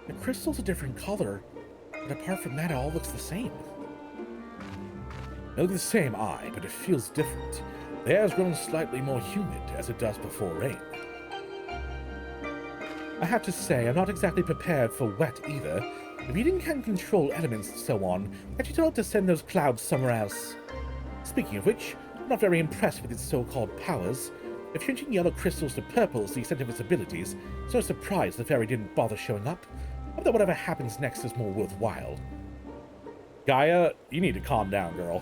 The crystal's a different color, but apart from that, it all looks the same. They look the same, aye, but it feels different. The air has grown slightly more humid, as it does before rain. I have to say, I'm not exactly prepared for wet either. If you can't control elements and so on, can't you tell it to send those clouds somewhere else? Speaking of which, I'm not very impressed with its so-called powers. If changing yellow crystals to purple is the extent of its abilities, it's no surprise the fairy didn't bother showing up. I hope that whatever happens next is more worthwhile. Gaia, you need to calm down, girl.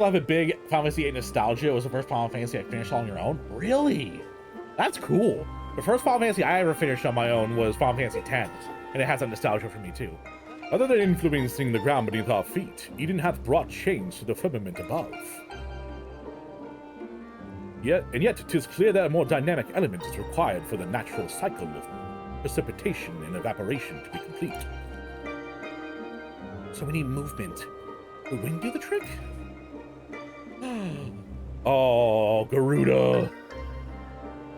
I have a big Final Fantasy VIII nostalgia. It was the first Final Fantasy I finished on your own. Really? That's cool. The first Final Fantasy I ever finished on my own was Final Fantasy X, and it has that nostalgia for me too. Other than influencing the ground beneath our feet, Eden hath brought change to the firmament above. Yet 'tis clear that a more dynamic element is required for the natural cycle of precipitation and evaporation to be complete. So we need movement. Will wind do the trick? Oh, Garuda.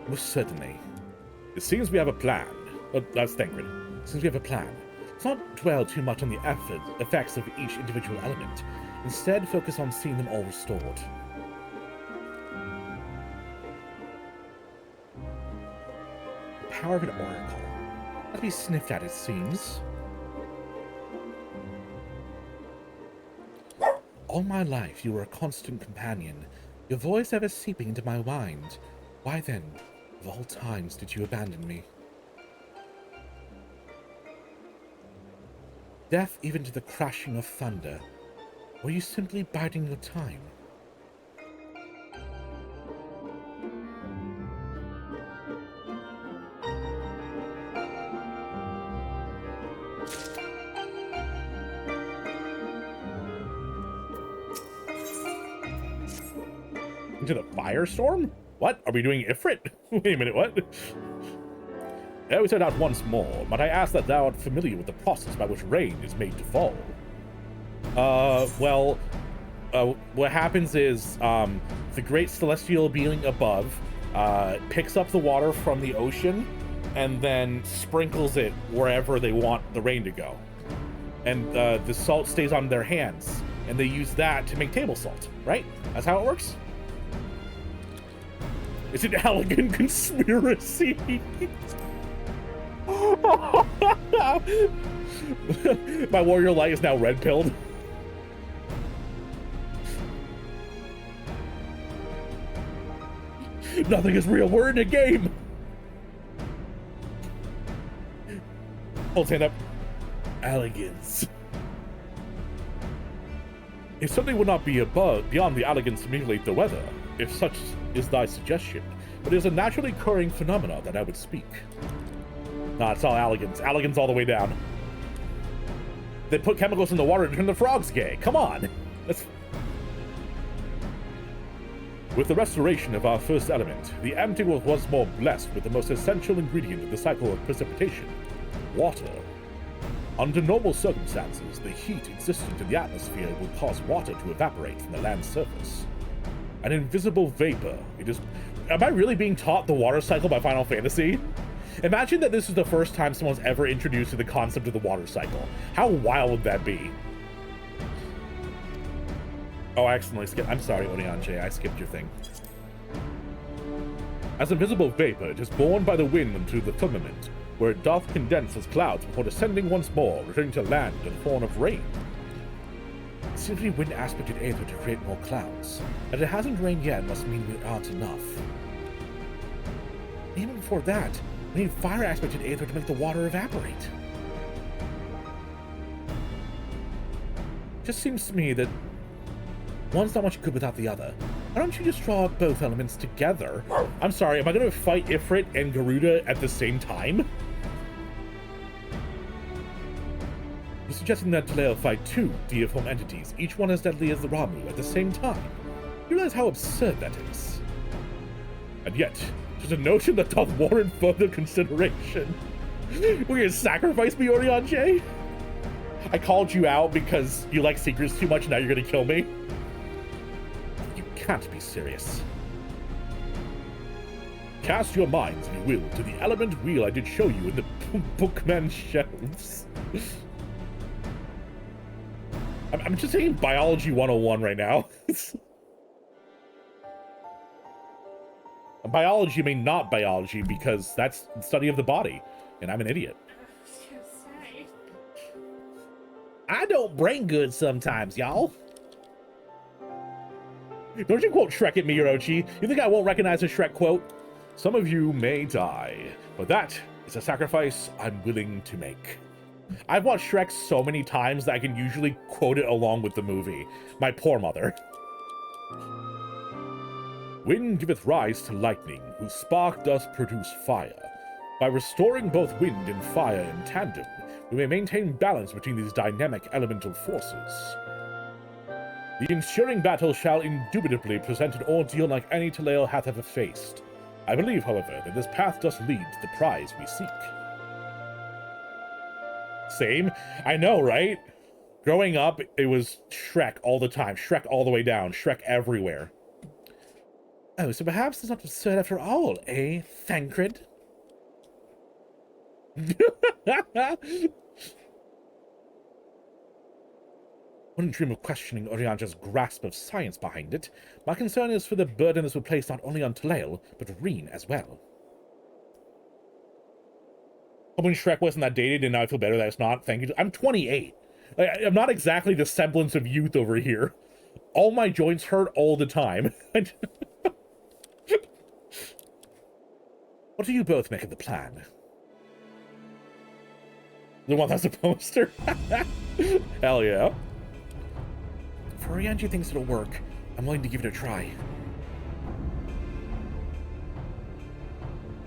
Most certainly. It seems we have a plan. Oh, that's Thancred. It seems we have a plan. Let's not dwell too much on the effects of each individual element. Instead, focus on seeing them all restored. The power of an oracle. Not to be sniffed at, it seems. All my life, you were a constant companion, your voice ever seeping into my mind. Why then, of all times, did you abandon me? Deaf even to the crashing of thunder. Were you simply biding your time? Into the firestorm? What? Are we doing Ifrit? Wait a minute, what? Ere we set out once more, might I ask that thou art familiar with the process by which rain is made to fall? What happens is, the great celestial being above, picks up the water from the ocean, and then sprinkles it wherever they want the rain to go. And, the salt stays on their hands, and they use that to make table salt, right? That's how it works? It's an elegant conspiracy. My warrior light is now red-pilled. Nothing is real. We're in a game. Hold hand up. Elegance. If something would not be beyond the elegance to manipulate the weather, if such is thy suggestion, but it is a naturally occurring phenomena that I would speak. Nah, it's all elegance. Elegance all the way down. They put chemicals in the water to turn the frogs gay. Come on. With the restoration of our first element, the empty world was more blessed with the most essential ingredient of the cycle of precipitation, water. Under normal circumstances, the heat existent in the atmosphere would cause water to evaporate from the land's surface. An invisible vapor. Am I really being taught the water cycle by Final Fantasy? Imagine that this is the first time someone's ever introduced to the concept of the water cycle. How wild would that be? Oh, I accidentally skipped. I'm sorry, Onianche, I skipped your thing. As invisible vapor, it is borne by the wind into the firmament, where it doth condense as clouds before descending once more, returning to land in the form of rain. Simply wind aspected aether to create more clouds. As it hasn't rained yet must mean we aren't enough. Even before that, we need fire aspected aether to make the water evaporate. Just seems to me that one's not much good without the other. Why don't you just draw both elements together? I'm sorry, am I gonna fight Ifrit and Garuda at the same time? You're suggesting that Taleo fight two deiform entities, each one as deadly as the Ramu, at the same time. You realize how absurd that is. And yet, there's a notion that doth warrant further consideration. Will you sacrifice me, Onianche? I called you out because you like secrets too much, and now you're gonna kill me? You can't be serious. Cast your minds, if you will, to the element wheel I did show you in the bookman shelves. I'm just taking Biology 101 right now. Biology may not biology because that's the study of the body, and I'm an idiot. I don't brain good sometimes, y'all. Don't you quote Shrek at me, Orochi? You think I won't recognize a Shrek quote? Some of you may die, but that is a sacrifice I'm willing to make. I've watched Shrek so many times that I can usually quote it along with the movie. My poor mother. Wind giveth rise to lightning, whose spark doth produce fire. By restoring both wind and fire in tandem, we may maintain balance between these dynamic elemental forces. The ensuing battle shall indubitably present an ordeal like any Taleo hath ever faced. I believe, however, that this path does lead to the prize we seek. Same. I know, right? Growing up, it was Shrek all the time. Shrek all the way down. Shrek everywhere. Oh, so perhaps it's not absurd after all, eh, Thancred? Wouldn't dream of questioning Orianja's grasp of science behind it. My concern is for the burden this would place not only on Taleo, but Reen as well. When Shrek wasn't that dated, and now I feel better that it's not. Thank you. I'm 28. I'm not exactly the semblance of youth over here. All my joints hurt all the time. What do you both make of the plan? The one that's a poster? Hell yeah. If Orianja thinks it'll work, I'm willing to give it a try.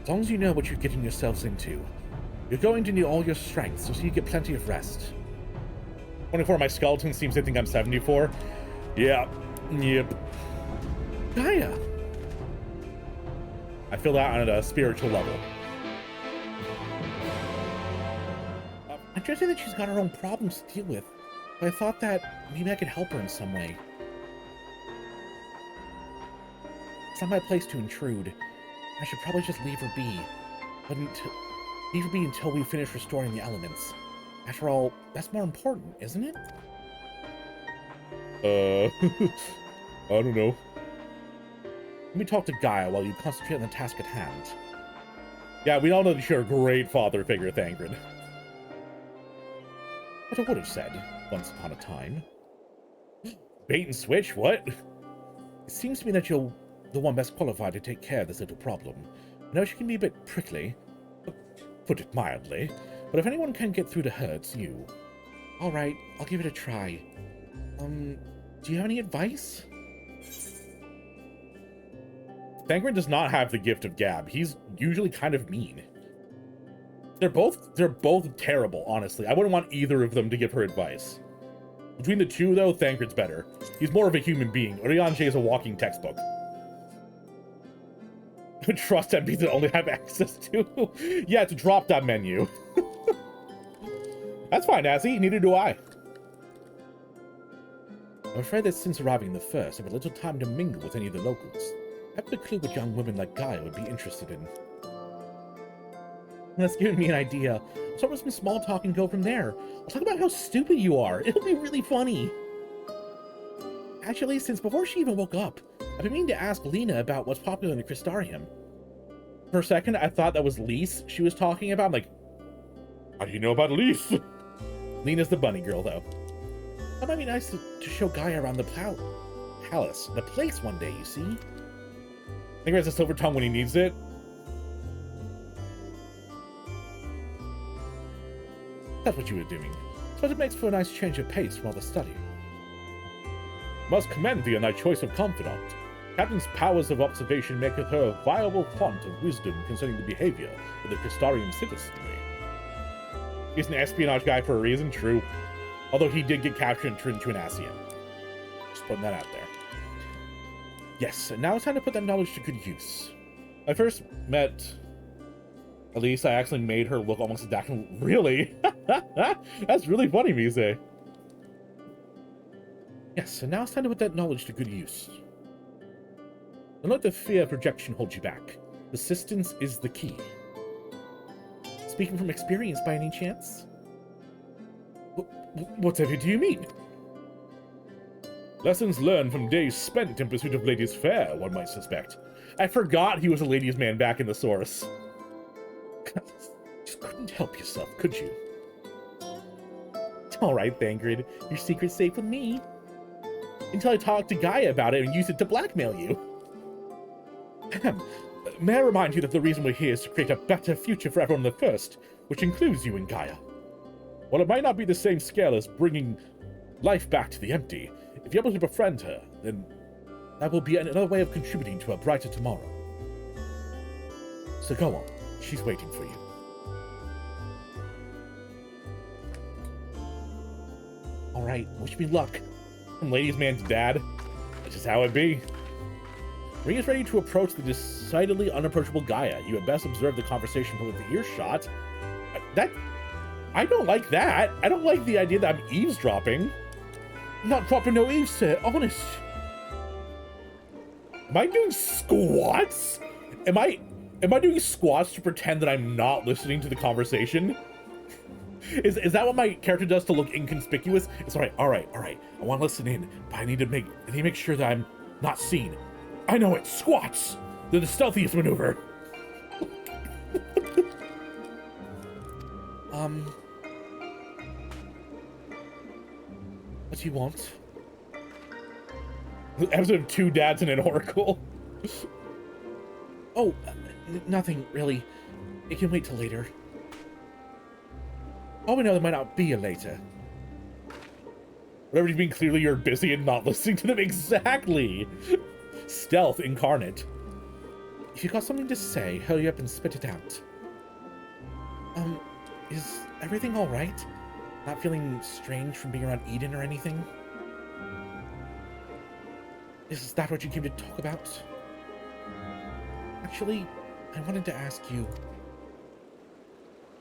As long as you know what you're getting yourselves into. You're going to need all your strength, so you get plenty of rest. 24, my skeleton seems to think I'm 74. Yeah. Yep. Gaia. I feel that on a spiritual level. I just say that she's got her own problems to deal with, but I thought that maybe I could help her in some way. It's not my place to intrude. I should probably just leave her be. But leave her be until we finish restoring the elements. After all, that's more important, isn't it? I don't know. Let me talk to Gaia while you concentrate on the task at hand. Yeah, we all know that you're a great father figure, Thangred. What I would have said, once upon a time. Bait and switch, what? It seems to me that you're the one best qualified to take care of this little problem. I know she can be a bit prickly, put it mildly, but if anyone can get through to her, it's you. Alright, I'll give it a try. Do you have any advice? Thangred does not have the gift of gab. He's usually kind of mean. They're both terrible, honestly. I wouldn't want either of them to give her advice. Between the two, though, Thangred's better. He's more of a human being. Orianji is a walking textbook. Trust MPs that only have access to. Yeah, it's a drop-down menu. That's fine, Azzy. Neither do I. I'm afraid that since arriving the first, I've had little time to mingle with any of the locals. I haven't a clue what young women like Gaia would be interested in. That's giving me an idea. I'll start with some small talk and go from there. I'll talk about how stupid you are. It'll be really funny. Actually, since before she even woke up, I've been meaning to ask Lena about what's popular in the Crystarium. For a second, I thought that was Lise she was talking about. I'm like, how do you know about Lise? Lena's the bunny girl, though. That might be nice to show Gaia around the palace. The place one day, you see? I think he has a silver tongue when he needs it. That's what you were doing. So it makes for a nice change of pace from all the study. Must commend thee on thy choice of confidant. Captain's powers of observation maketh her a viable font of wisdom concerning the behavior of the Crystarium citizenry. He's an espionage guy for a reason, true. Although he did get captured and turned into an Asian. Just putting that out there. Yes, and now it's time to put that knowledge to good use. I first met Elise. I actually made her look almost exactly. Really? That's really funny, Mise. Yes, and now it's time to put that knowledge to good use. Don't let the fear of projection hold you back. Persistence is the key. Speaking from experience by any chance? Whatever do you mean? Lessons learned from days spent in pursuit of ladies fair, one might suspect. I forgot he was a ladies' man back in the source. Just couldn't help yourself, could you? Alright, Thangrid. Your secret's safe with me. Until I talk to Gaia about it and use it to blackmail you. Ahem. May I remind you that the reason we're here is to create a better future for everyone in the First, which includes you and Gaia. While it might not be the same scale as bringing life back to the empty, if you're able to befriend her, then that will be another way of contributing to a brighter tomorrow. So go on, she's waiting for you. Alright, wish me luck. I'm ladies' man's dad. That's just how it be. Ring is ready to approach the decidedly unapproachable Gaia. You had best observe the conversation from within earshot. I don't like that. I don't like the idea that I'm eavesdropping. I'm not dropping no eaves, sir. Honest. Am I doing squats? Am I doing squats to pretend that I'm not listening to the conversation? Is that what my character does to look inconspicuous? It's all right. I want to listen in, but I need to make sure that I'm not seen. I know it. Squats. They're the stealthiest maneuver. What do you want? Episode of 2 dads and an oracle. Oh, nothing really. It can wait till later. Oh, we know there might not be a later. Whatever you mean, clearly you're busy and not listening to them. Exactly. Stealth incarnate. If you got something to say, hurry up and spit it out. Is everything alright? Not feeling strange from being around Eden or anything? Is that what you came to talk about? Actually, I wanted to ask you.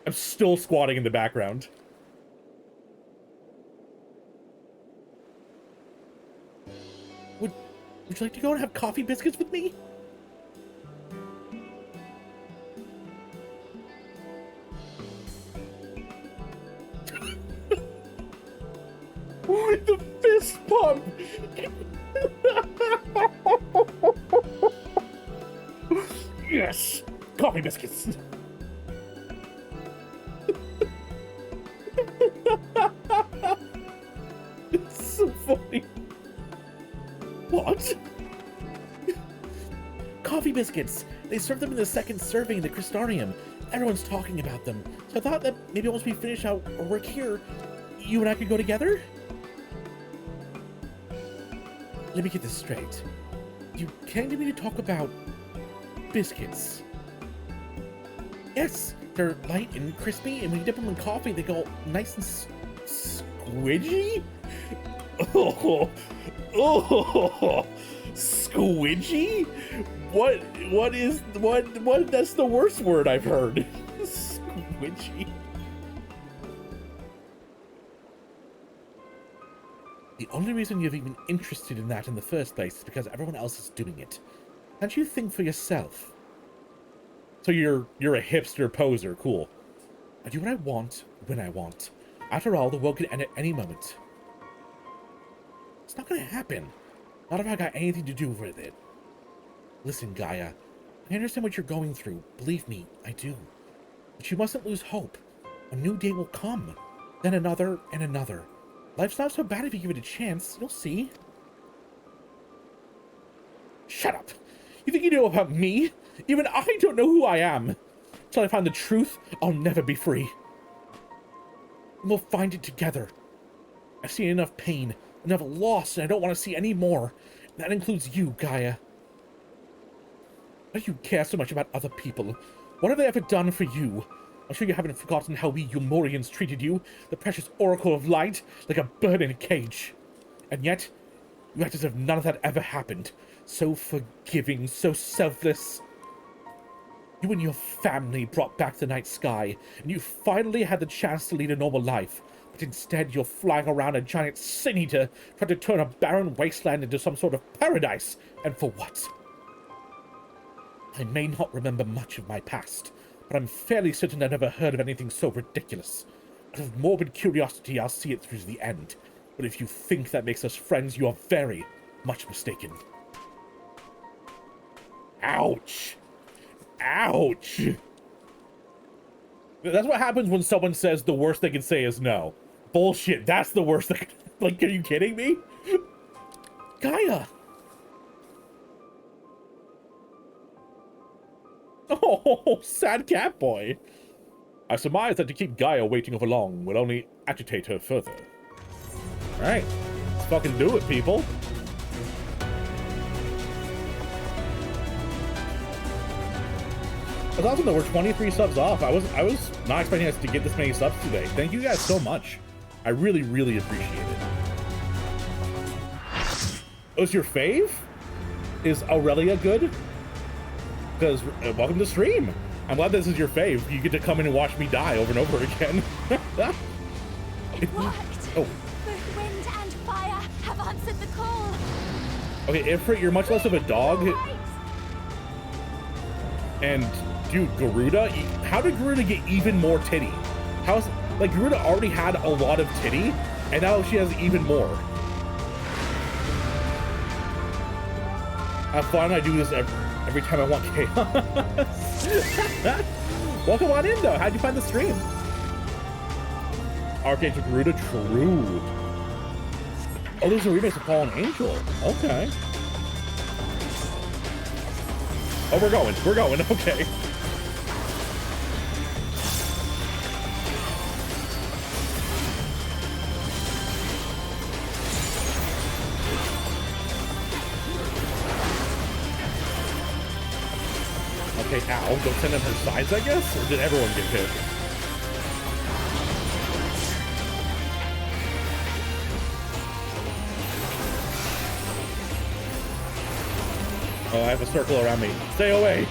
I'm still squatting in the background. Would you like to go and have coffee biscuits with me? The fist pump! Yes! Coffee biscuits! It's so funny. What? Coffee biscuits! They serve them in the second serving in the Crystarium. Everyone's talking about them. So I thought that maybe once we finish our work here, you and I could go together? Let me get this straight. You came to me to talk about biscuits. Yes, they're light and crispy, and when you dip them in coffee, they go nice and squidgy? Oh, squidgy? What? That's the worst word I've heard. Squidgy. The only reason you're even interested in that in the first place is because everyone else is doing it. Can't you think for yourself? So you're a hipster poser, cool. I do what I want, when I want. After all, the world could end at any moment. It's not gonna happen. Not if I got anything to do with it. Listen, Gaia, I understand what you're going through. Believe me, I do. But you mustn't lose hope. A new day will come. Then another and another. Life's not so bad if you give it a chance. You'll see. Shut up. You think you know about me? Even I don't know who I am. Till I find the truth, I'll never be free. And we'll find it together. I've seen enough pain, enough loss, and I don't want to see any more. And that includes you, Gaia. Why do you care so much about other people? What have they ever done for you? I'm sure you haven't forgotten how we Umorians treated you, the precious Oracle of Light, like a bird in a cage. And yet, you act as if none of that ever happened. So forgiving, so selfless. You and your family brought back the night sky, and you finally had the chance to lead a normal life. But instead, you're flying around a giant sin-eater, trying to turn a barren wasteland into some sort of paradise. And for what? I may not remember much of my past, but I'm fairly certain I never heard of anything so ridiculous. Out of morbid curiosity, I'll see it through to the end. But if you think that makes us friends, you are very much mistaken. Ouch. Ouch. That's what happens when someone says the worst they can say is no. Bullshit, that's the worst thing. Like, are you kidding me? Gaia. Oh, sad cat boy. I surmise that to keep Gaia waiting over long will only agitate her further. Alright, let's fucking do it, people. 1,000 though, we're 23 subs off. I was not expecting us to get this many subs today. Thank you guys so much. I really, really appreciate it. Oh, is your fave? Is Aurelia good? Because welcome to stream. I'm glad this is your fave. You get to come in and watch me die over and over again. It worked. Oh. Both wind and fire have answered the call. Okay, Ifrit, you're much less of a dog. Right. And dude, Garuda, how did Garuda get even more titty? How's, like, Garuda already had a lot of titty, and now she has even more. Have fun, I do this every time I want chaos. Welcome on in, though. How'd you find the stream? Archangel Garuda, true. Oh, there's a remix of Fallen Angel. Okay. Oh, we're going, okay. Okay, ow, don't send them her sides, I guess? Or did everyone get hit? Oh, I have a circle around me. Stay away!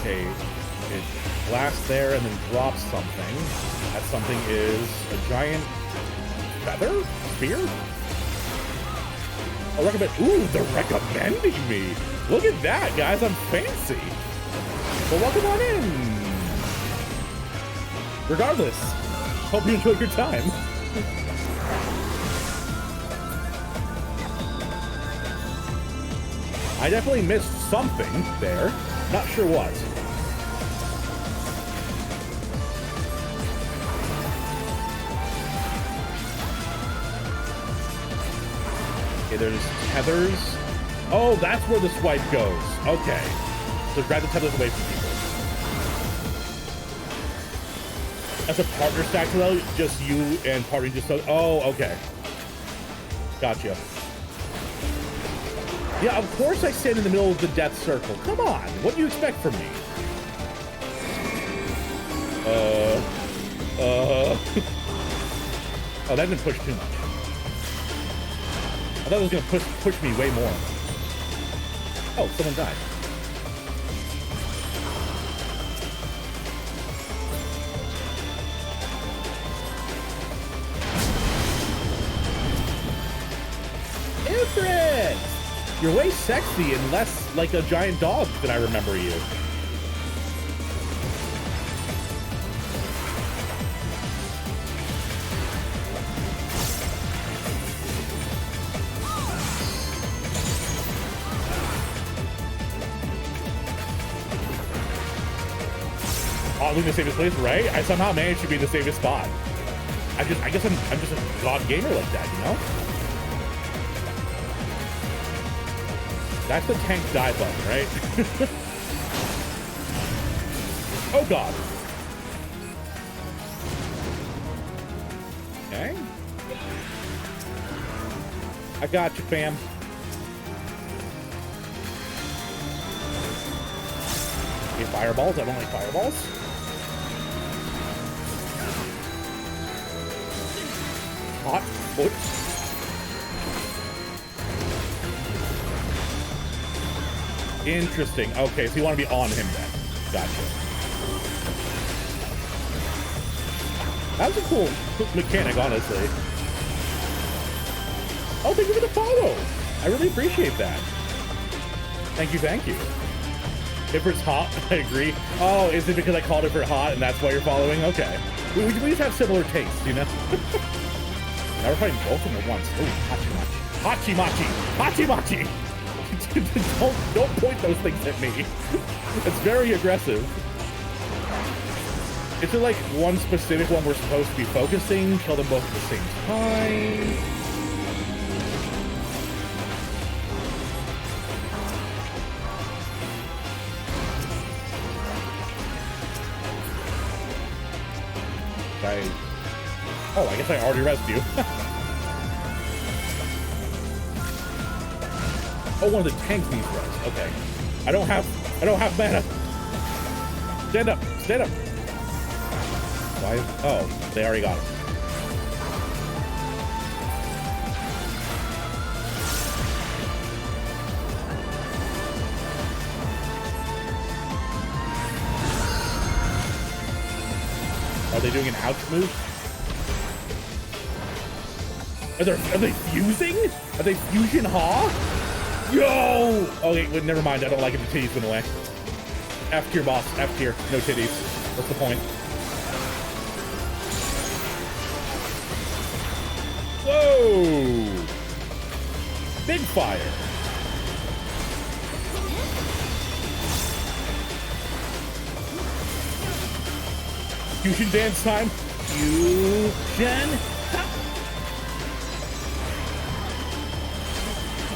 Okay, it blasts there and then drops something. That something is a giant feather? Spear? Oh, recommend. Ooh, they're recommending me! Look at that, guys, I'm fancy! Well, welcome on in! Regardless, hope you enjoyed your time. I definitely missed something there. Not sure what. Okay, there's tethers. Oh, that's where the swipe goes. Okay. So grab the tethers away from people. That's a partner stack, though? Just you and partner just so. Oh, okay. Gotcha. Yeah, of course I stand in the middle of the death circle. Come on, what do you expect from me? Oh, that didn't push too much. I thought it was gonna push me way more. Oh, someone died. Ifrit! You're way sexy and less like a giant dog than I remember you. Oh, I'm the safest place, right? I somehow managed to be in the safest spot. I guess I'm just a god gamer like that, you know? That's the tank die button, right? Oh god. Okay. I got you, fam. Okay, fireballs. I don't like fireballs. Hot foot. Interesting. Okay, so you want to be on him then. Gotcha. That was a cool mechanic, honestly. Oh, thank you for the follow. I really appreciate that. Thank you, thank you. Ifrit's hot. I agree. Oh, is it because I called Ifrit hot and that's why you're following? Okay. We just have similar tastes, you know? Now we're fighting both of them at once. Oh, Hachimachi. Hachimachi! Hachimachi! don't point those things at me. It's very aggressive. Is it like one specific one we're supposed to be focusing? Kill them both at the same time? Oh, I guess I already rescued you. Oh, one of the tanks needs res. Okay. I don't have mana. Stand up. Stand up. Why? Oh, they already got it. Are they doing an ouch move? Are they fusing? Are they fusion ha? Yo! Okay, well, never mind. I don't like it. The titties went away. F tier, boss. F tier. No titties. What's the point? Whoa! Big fire. Fusion dance time. Fusion.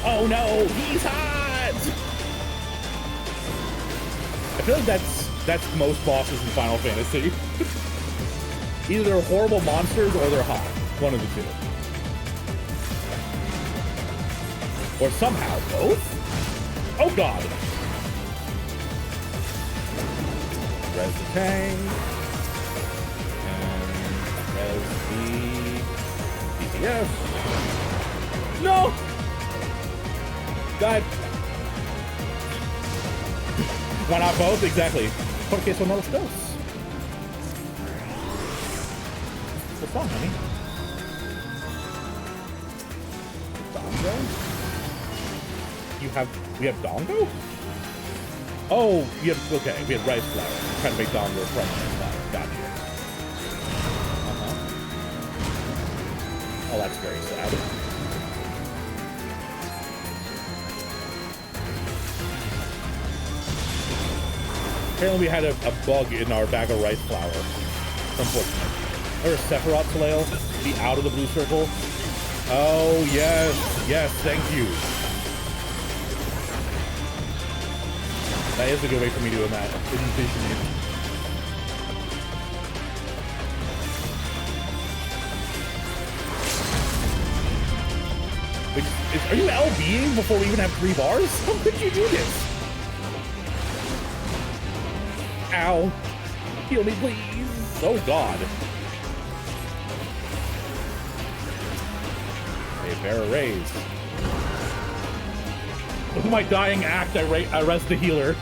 Oh no, he's hot! I feel like that's most bosses in Final Fantasy. Either they're horrible monsters or they're hot. One of the two. Or somehow both? Oh god! Res the tank. And res the BTF. No! God. Why not both? Exactly. Porque son los dos. What's wrong, honey? Dongo? We have Dongo? Oh, okay, we had rice flour. I'm trying to make Dongo from rice flour. Gotcha. Oh, that's very sad. Apparently we had a bug in our bag of rice flour. Unfortunately. Or a Sephiroth Soleil. Be out of the blue circle. Oh, yes. Yes, thank you. That is a good way for me to envision it. Are you LBing before we even have 3 bars? How could you do this? Ow. Heal me, please. Oh, God. A bear raise. With my dying act, I res the healer.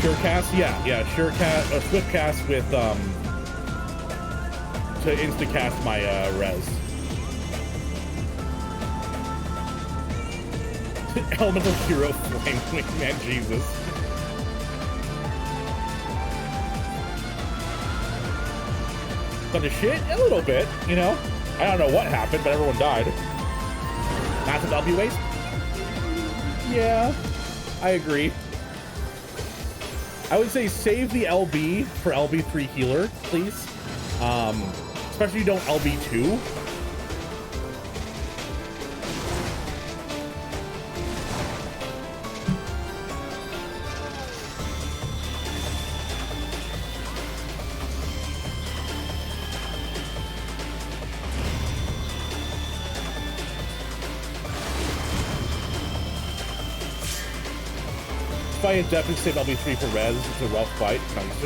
Sure cast? Yeah, sure cast, swift cast with, to insta cast my, res. Elemental hero flame, man, Jesus. Bunch of shit? A little bit, you know? I don't know what happened, but everyone died. Massive W waste? Yeah, I agree. I would say save the LB for LB3 healer, please. Especially if you don't LB2. I definitely say LB3 for res. It's a rough fight.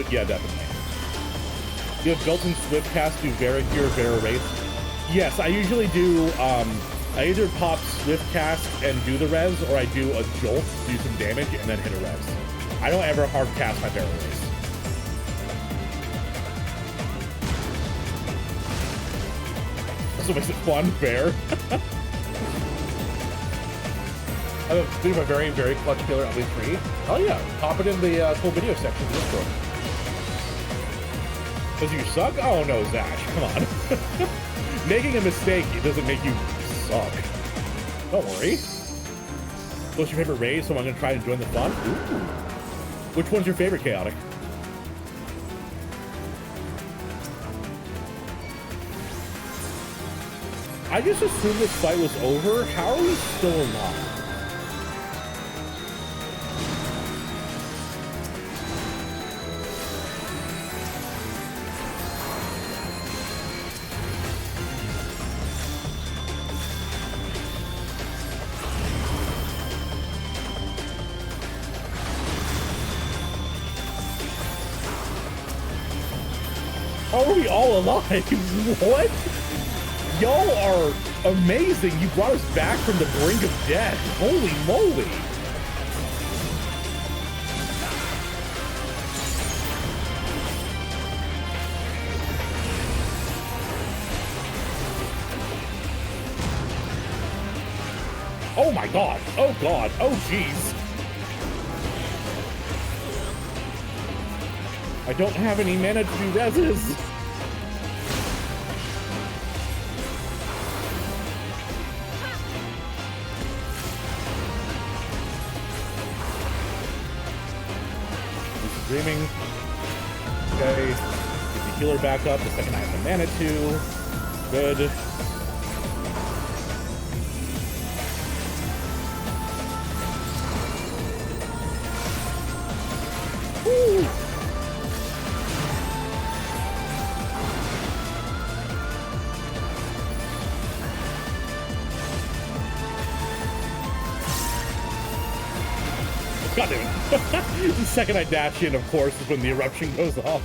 Yeah, definitely. You have built-in swift cast, do Vera here, Vera race. Yes, I usually do. I either pop swift cast and do the res, or I do a jolt, do some damage, and then hit a res. I don't ever hard cast my Vera race. also makes it fun, fair. I'm doing a very, very clutch killer at least 3. Oh yeah, pop it in the cool video section of Discord. Does you suck? Oh no, Zach, come on. Making a mistake doesn't make you suck. Don't worry. What's your favorite raid? So I'm gonna try and join the fun. Ooh. Which one's your favorite, Chaotic? I just assumed this fight was over. How are we still alive? How are we all alive? What? Y'all are amazing. You brought us back from the brink of death. Holy moly. Oh my god. Oh god. Oh jeez. I don't have any mana to do reses. Dreaming. Okay. Get the healer back up the second I have the mana to. Good. Woo! God damn it. The second I dash in, of course, is when the eruption goes off.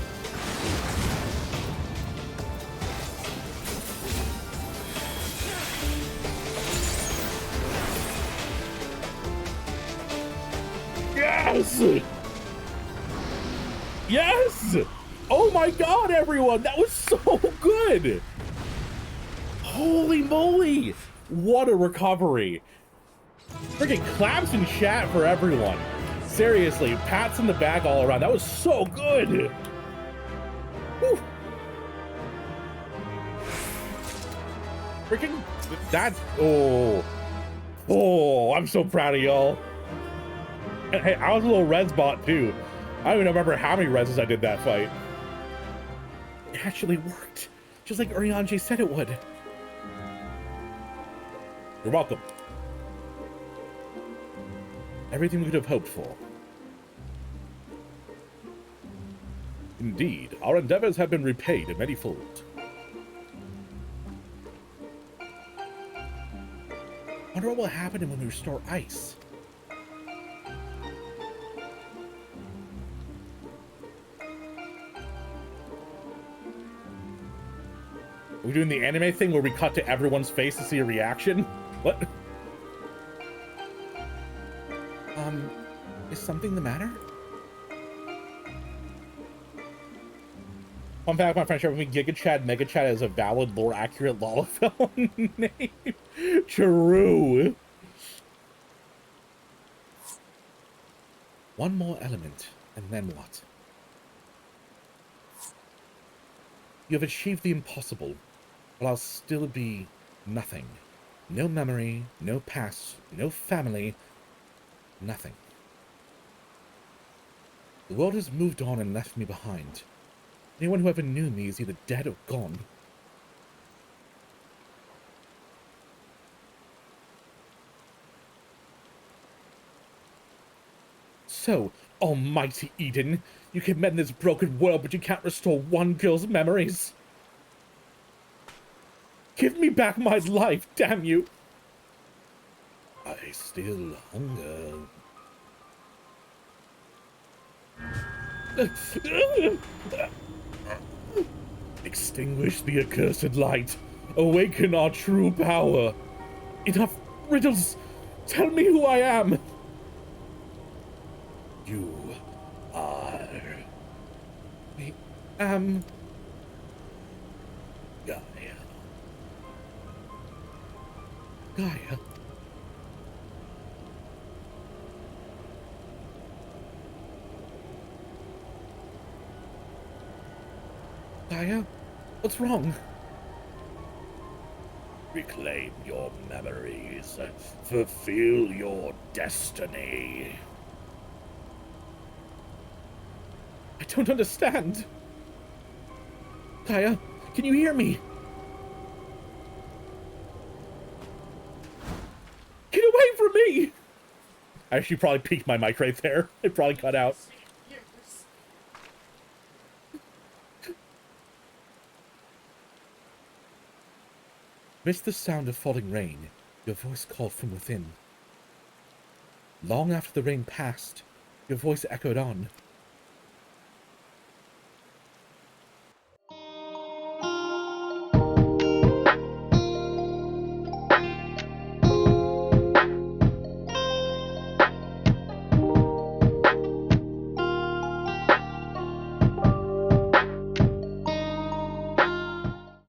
Yes! Yes! Oh my god, everyone! That was so good! Holy moly! What a recovery! Freaking claps and chat for everyone. Seriously, pats in the back all around. That was so good. Whew. Freaking that's oh, I'm so proud of y'all. Hey, I was a little res bot too. I don't even remember how many reses I did that fight. It actually worked, just like Urianger said it would. You're welcome. Everything we could have hoped for. Indeed, our endeavors have been repaid in many fold. Wonder what will happen when we restore ice. Are we doing the anime thing where we cut to everyone's face to see a reaction? What? Is something the matter? Fun fact, my friend shared with me, Giga Chad, Mega Chad is a valid, lore accurate Lalafell name. True. One more element, and then what? You have achieved the impossible, but I'll still be nothing. No memory, no past, no family, nothing. The world has moved on and left me behind. Anyone who ever knew me is either dead or gone. So, almighty Eden, you can mend this broken world, but you can't restore one girl's memories. Give me back my life, damn you! I still hunger. Extinguish the accursed light. Awaken our true power. Enough riddles. Tell me who I am. You are... I am... Gaia. Gaia. Gaia? What's wrong? Reclaim your memories. Fulfill your destiny. I don't understand. Gaia, can you hear me? Get away from me! I actually probably peaked my mic right there. It probably cut out. Amidst the sound of falling rain, your voice called from within. Long after the rain passed, your voice echoed on.